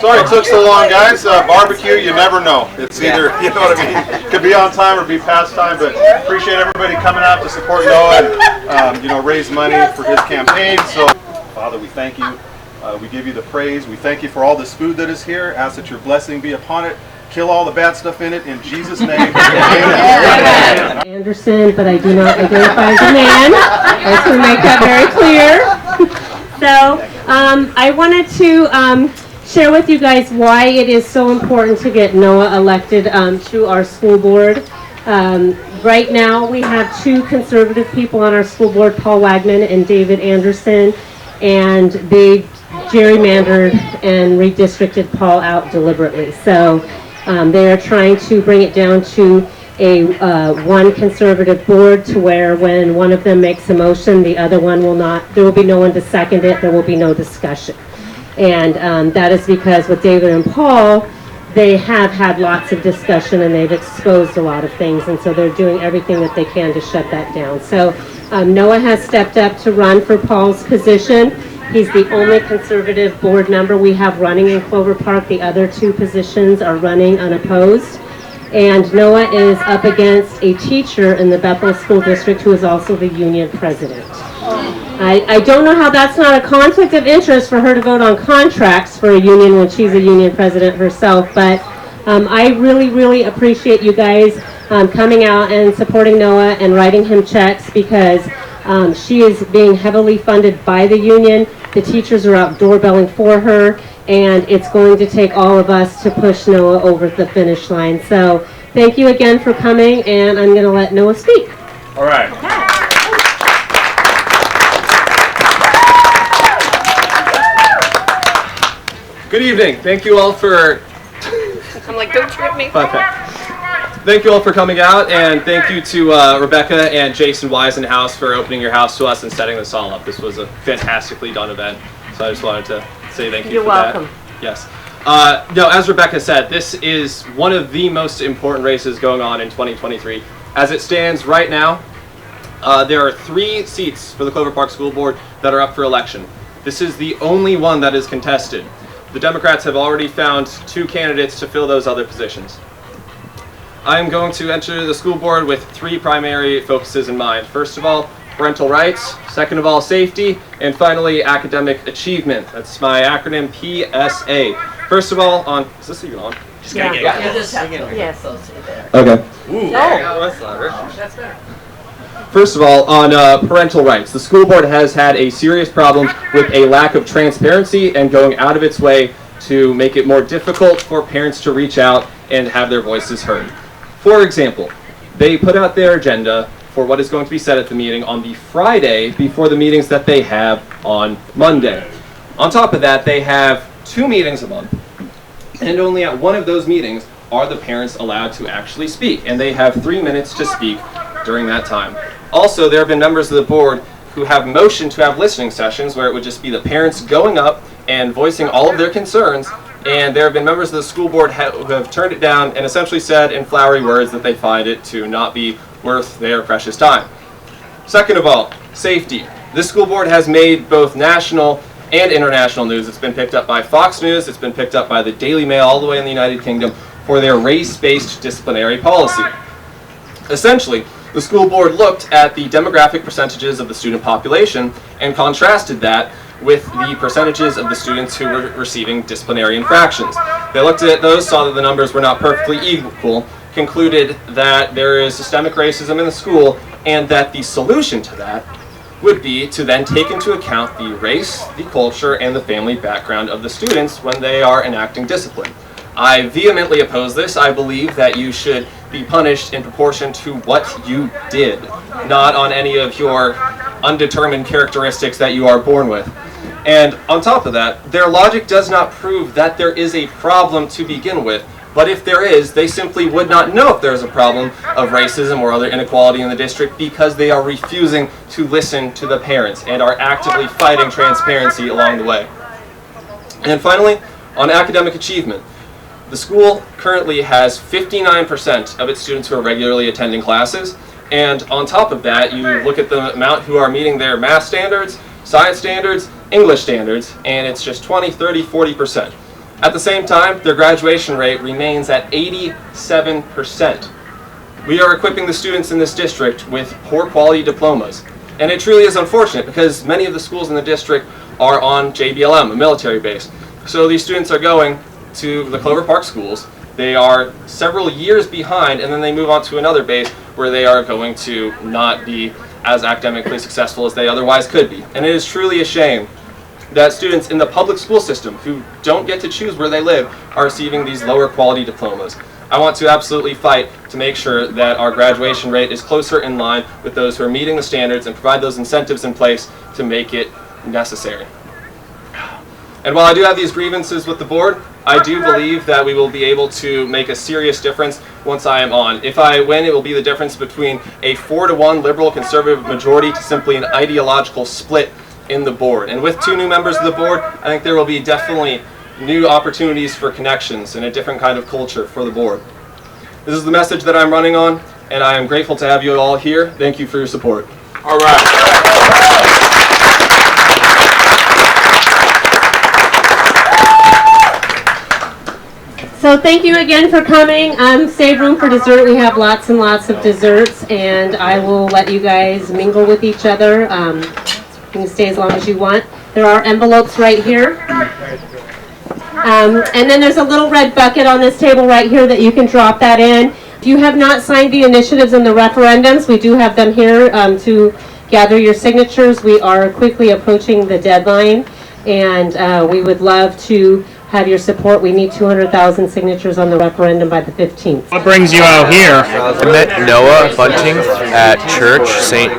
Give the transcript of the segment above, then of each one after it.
Sorry it took so long, guys. Barbecue, you never know. It's either, you know what I mean, could be on time or be past time, but appreciate everybody coming out to support Noah and, raise money for his campaign. So, Father, we thank you. We give you the praise. We thank you for all this food that is here. Ask that your blessing be upon it. Kill all the bad stuff in it in Jesus' name. Amen. Anderson, but I do not identify as a man. I just want to make that very clear. So, I wanted to share with you guys why it is so important to get Noah elected to our school board. Right now, we have two conservative people on our school board, Paul Wagman and David Anderson, and they gerrymandered and redistricted Paul out deliberately. So they are trying to bring it down to a one conservative board to where when one of them makes a motion, the other one will not, there will be no one to second it, there will be no discussion. And that is because with David and Paul, they have had lots of discussion and they've exposed a lot of things, and so they're doing everything that they can to shut that down. So Noah has stepped up to run for Paul's position. He's the only conservative board member we have running in Clover Park. The other two positions are running unopposed. And Noah is up against a teacher in the Bethel School District who is also the union president. I don't know how that's not a conflict of interest for her to vote on contracts for a union when she's a union president herself, but I really, really appreciate you guys coming out and supporting Noah and writing him checks, because she is being heavily funded by the union. The teachers are out doorbelling for her, and it's going to take all of us to push Noah over the finish line. So thank you again for coming, and I'm going to let Noah speak. All right. Good evening. Thank you all for... I'm like, don't trip me. Okay. Thank you all for coming out, and thank you to Rebecca and Jason Weisenhouse for opening your house to us and setting this all up. This was a fantastically done event, so I just wanted to say thank you You're for welcome. that. Yes. No, as Rebecca said, this is one of the most important races going on in 2023. As it stands right now, there are 3 seats for the Clover Park School Board that are up for election. This is the only one that is contested. The Democrats have already found 2 candidates to fill those other positions. I am going to enter the school board with 3 primary focuses in mind. First of all, parental rights. Second of all, safety. And finally, academic achievement. That's my acronym PSA. First of all, on... Is this even on? Just gotta get Yes. Okay. Ooh. That's better. First of all, on parental rights. The school board has had a serious problem with a lack of transparency and going out of its way to make it more difficult for parents to reach out and have their voices heard. For example, they put out their agenda for what is going to be said at the meeting on the Friday before the meetings that they have on Monday. On top of that, they have 2 meetings a month, and only at one of those meetings are the parents allowed to actually speak, and they have 3 minutes to speak during that time. Also, there have been members of the board who have motioned to have listening sessions where it would just be the parents going up and voicing all of their concerns, and there have been members of the school board who have turned it down and essentially said in flowery words that they find it to not be worth their precious time. Second of all, safety. This school board has made both national and international news. It's been picked up by Fox News, it's been picked up by the Daily Mail all the way in the United Kingdom for their race-based disciplinary policy. Essentially, the school board looked at the demographic percentages of the student population and contrasted that with the percentages of the students who were receiving disciplinary infractions. They looked at those, saw that the numbers were not perfectly equal, concluded that there is systemic racism in the school, and that the solution to that would be to then take into account the race, the culture, and the family background of the students when they are enacting discipline. I vehemently oppose this. I believe that you should be punished in proportion to what you did, not on any of your undetermined characteristics that you are born with. And on top of that, their logic does not prove that there is a problem to begin with, but if there is, they simply would not know if there is a problem of racism or other inequality in the district because they are refusing to listen to the parents and are actively fighting transparency along the way. And finally, on academic achievement, the school currently has 59% of its students who are regularly attending classes, and on top of that, you look at the amount who are meeting their math standards, science standards, English standards, and it's just 20, 30, 40%. At the same time, their graduation rate remains at 87%. We are equipping the students in this district with poor quality diplomas. And it truly is unfortunate because many of the schools in the district are on JBLM, a military base. So these students are going to the Clover Park schools. They are several years behind, and then they move on to another base where they are going to not be as academically successful as they otherwise could be. And it is truly a shame that students in the public school system who don't get to choose where they live are receiving these lower quality diplomas. I want to absolutely fight to make sure that our graduation rate is closer in line with those who are meeting the standards and provide those incentives in place to make it necessary. And while I do have these grievances with the board, I do believe that we will be able to make a serious difference once I am on. If I win, it will be the difference between a 4-to-1 liberal-conservative majority to simply an ideological split in the board. And with 2 new members of the board, I think there will be definitely new opportunities for connections and a different kind of culture for the board. This is the message that I'm running on, and I am grateful to have you all here. Thank you for your support. All right. So thank you again for coming. Save room for dessert. We have lots and lots of desserts, and I will let you guys mingle with each other. You can stay as long as you want. There are envelopes right here. And then there's a little red bucket on this table right here that you can drop that in. If you have not signed the initiatives and the referendums, we do have them here to gather your signatures. We are quickly approaching the deadline, and we would love to have your support. We need 200,000 signatures on the referendum by the 15th. What brings you out here? I met Noa Bunting at church, St.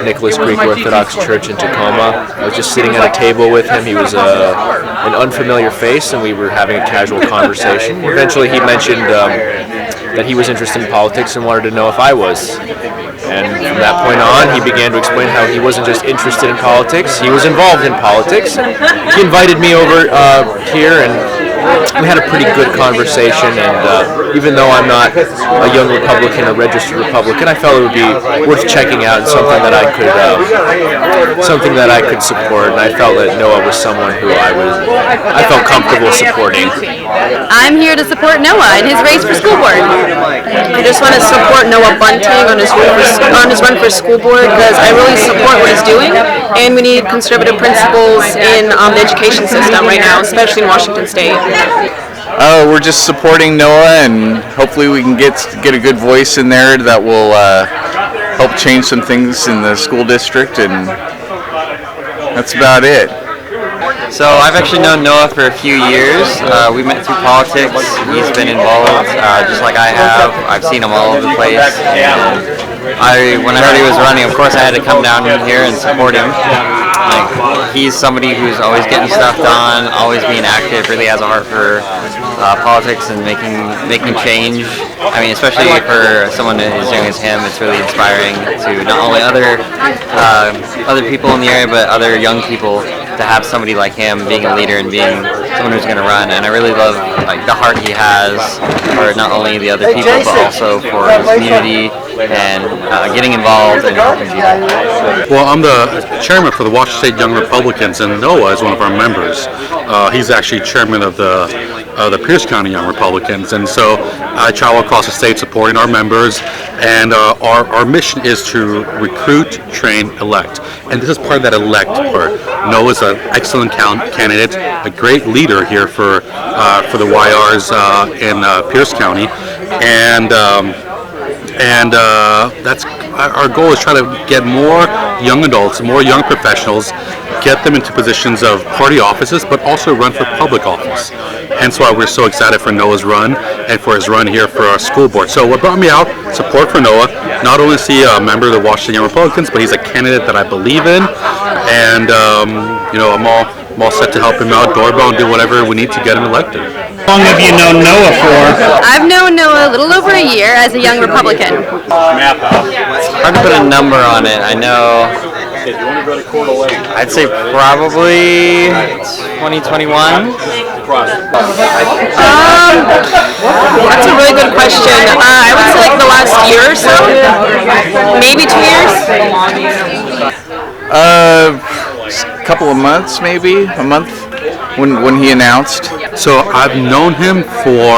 Nicholas Greek Orthodox Church in Tacoma. I was just sitting at a table with him. He was an unfamiliar face, and we were having a casual conversation. Eventually he mentioned that he was interested in politics and wanted to know if I was. And from that point on, he began to explain how he wasn't just interested in politics, he was involved in politics. He invited me over here, and we had a pretty good conversation, and even though I'm not a young Republican, a registered Republican, I felt it would be worth checking out and something that I could support, and I felt that Noa was someone who I felt comfortable supporting. I'm here to support Noah in his race for school board. I just want to support Noa Bunting on his run for school board because I really support what he's doing, and we need conservative principles in the education system right now, especially in Washington State. We're just supporting Noa, and hopefully we can get a good voice in there that will help change some things in the school district, and that's about it. So I've actually known Noa for a few years. We met through politics. He's been involved just like I have. I've seen him all over the place. And when I heard he was running, of course I had to come down here and support him. Like, he's somebody who's always getting stuff done, always being active, really has a heart for politics and making change. I mean, especially for someone as young as him, it's really inspiring to not only other people in the area, but other young people to have somebody like him being a leader and being someone who's going to run. And I really love the heart he has for not only the other people, but also for his community and getting involved and helping people. Well, I'm the chairman for the Washington State Young Republicans, and Noa is one of our members. He's actually chairman of the Pierce County Young Republicans, and so I travel across the state supporting our members, and our mission is to recruit, train, elect, and this is part of that elect part. Noah's an excellent candidate, a great leader here for the YRs in Pierce County, and that's our goal is try to get more young adults, more young professionals, get them into positions of party offices, but also run for public office. Hence why we're so excited for Noah's run and for his run here for our school board. So what brought me out, support for Noa, not only is he a member of the Washington Young Republicans, but he's a candidate that I believe in, and I'm all set to help him out, doorbell, and do whatever we need to get him elected. How long have you known Noa for? I've known Noah a little over a year as a young Republican. It's hard to put a number on it. I know, I'd say probably 2021. That's a really good question. I would say like the last year or so, maybe 2 years. A couple of months, maybe a month, when he announced. So I've known him for,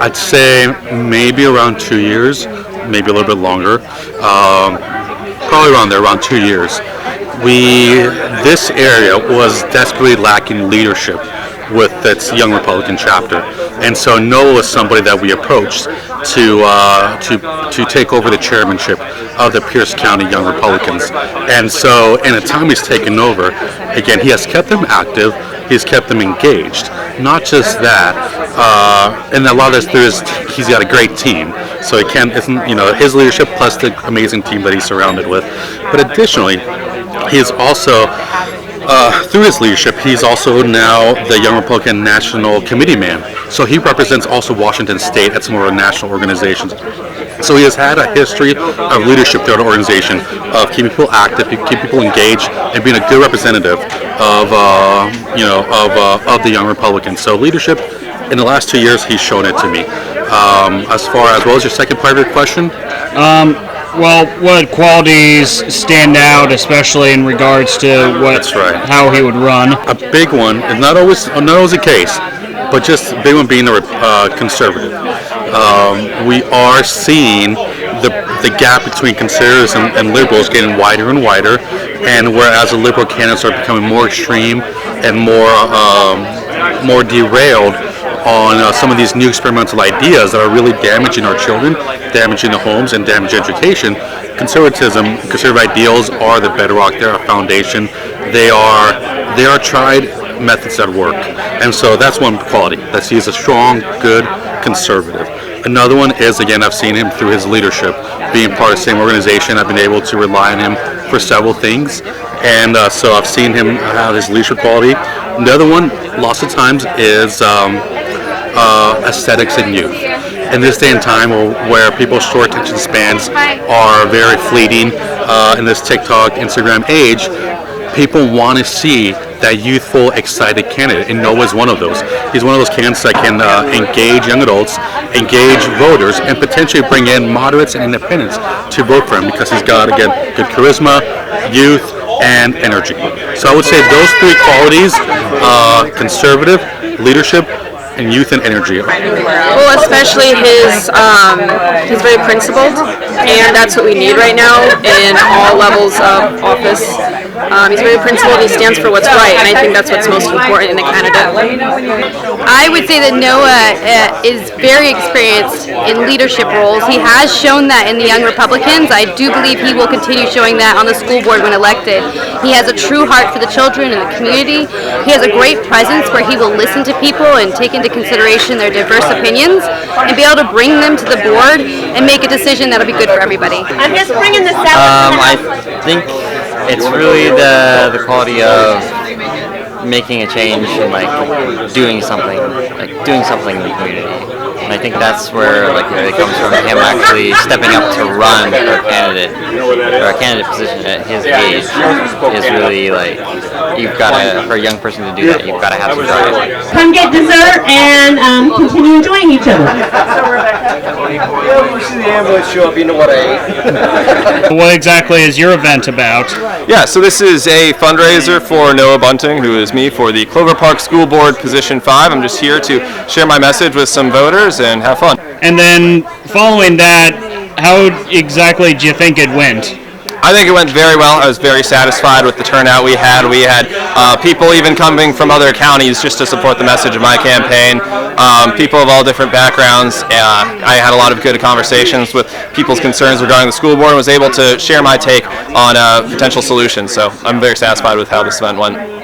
I'd say, maybe around 2 years, maybe a little bit longer. Probably around there, around 2 years. This area was desperately lacking leadership with its Young Republican chapter, and so Noah was somebody that we approached to take over the chairmanship of the Pierce County Young Republicans. And so, in the time he's taken over, again, he has kept them active. He's kept them engaged. Not just that, and a lot of this he's got a great team. So it his leadership plus the amazing team that he's surrounded with. But additionally, he is also, through his leadership, he's also now the Young Republican National Committee man. So he represents also Washington State at some of our national organizations. So he has had a history of leadership throughout the organization, of keeping people active, keeping people engaged, and being a good representative of the Young Republicans. So leadership, in the last 2 years, he's shown it to me. As well as your second part of your question? Well, what qualities stand out, especially in regards to how he would run? A big one, and not always the case, but just a big one being conservative. We are seeing the gap between conservatives and liberals getting wider and wider, and whereas the liberal candidates are becoming more extreme and more derailed on some of these new experimental ideas that are really damaging our children, damaging the homes, and damaging education. Conservative ideals are the bedrock. They're a foundation. They are tried methods that work. And so that's one quality, that he's a strong, good conservative. Another one is, again, I've seen him through his leadership, being part of the same organization. I've been able to rely on him for several things. And so I've seen him have his leadership quality. The other one, lots of times, is aesthetics and youth. In this day and time where people's short attention spans are very fleeting, in this TikTok, Instagram age, people want to see that youthful, excited candidate, and Noah is one of those. He's one of those candidates that can engage young adults, engage voters, and potentially bring in moderates and independents to vote for him because he's got, again, good charisma, youth, and energy. So I would say those three qualities, conservative, leadership, and youth and energy. Well, especially he's very principled, and that's what we need right now in all levels of office. He's very principled. He stands for what's right, and I think that's what's most important in a candidate. I would say that Noah is very experienced in leadership roles. He has shown that in the Young Republicans. I do believe he will continue showing that on the school board when elected. He has a true heart for the children and the community. He has a great presence where he will listen to people and take into consideration their diverse opinions and be able to bring them to the board and make a decision that'll be good for everybody. I'm just bringing this out. I think it's really the quality of making a change and doing something in the community. And I think that's where it comes from, him actually stepping up to run for a candidate position at his age is really for a young person to do that, you've got to have some drive. Come get dessert and continue enjoying each other. You see the ambulance show up, you know what I ate. What exactly is your event about? Yeah, so this is a fundraiser for Noa Bunting, who is me, for the Clover Park School Board Position 5. I'm just here to share my message with some voters and have fun. And then following that, how exactly do you think it went? I think it went very well. I was very satisfied with the turnout we had. We had people even coming from other counties just to support the message of my campaign. People of all different backgrounds. I had a lot of good conversations with people's concerns regarding the school board and was able to share my take on potential solutions. So I'm very satisfied with how this event went.